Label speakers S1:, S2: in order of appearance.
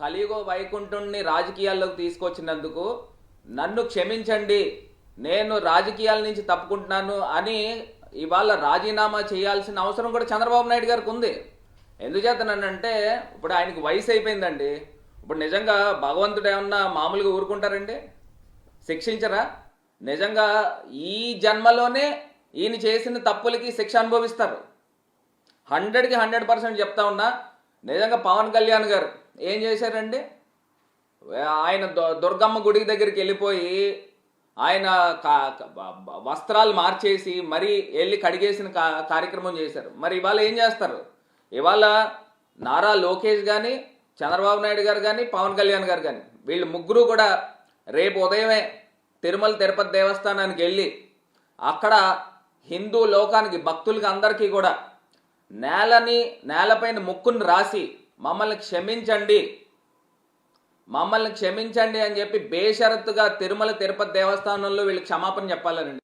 S1: కలియుగ వైకుంఠుణ్ణి రాజకీయాల్లోకి తీసుకొచ్చినందుకు నన్ను క్షమించండి, నేను రాజకీయాల నుంచి తప్పుకుంటున్నాను అని ఇవాళ రాజీనామా చేయాల్సిన అవసరం కూడా చంద్రబాబు నాయుడు గారికి ఉంది. ఎందుచేతనంటే ఇప్పుడు ఆయనకి వయసు అయిపోయిందండి. ఇప్పుడు నిజంగా భగవంతుడు ఏమన్నా మామూలుగా ఊరుకుంటారండి? శిక్షించరా? నిజంగా ఈ జన్మలోనే ఈయన చేసిన తప్పులకి శిక్ష అనుభవిస్తారు. 100కి 100% చెప్తా ఉన్నా. నిజంగా పవన్ కళ్యాణ్ గారు ఏం చేశారండి? ఆయన దుర్గమ్మ గుడి దగ్గరికి వెళ్ళిపోయి ఆయన వస్త్రాలు మార్చేసి మరీ వెళ్ళి కడిగేసిన కార్యక్రమం చేశారు. మరి ఇవాళ ఏం చేస్తారు? ఇవాళ నారా లోకేష్ కానీ, చంద్రబాబు నాయుడు గారు కానీ, పవన్ కళ్యాణ్ గారు కానీ, వీళ్ళు ముగ్గురు కూడా రేపు ఉదయమే తిరుమల తిరుపతి దేవస్థానానికి వెళ్ళి అక్కడ హిందూ లోకానికి, భక్తులకి అందరికీ కూడా నేలపైన ముక్కుని రాసి మమ్మల్ని క్షమించండి అని చెప్పి బేషరతుగా తిరుమల తిరుపతి దేవస్థానంలో వీళ్ళు క్షమాపణ చెప్పాలనండి.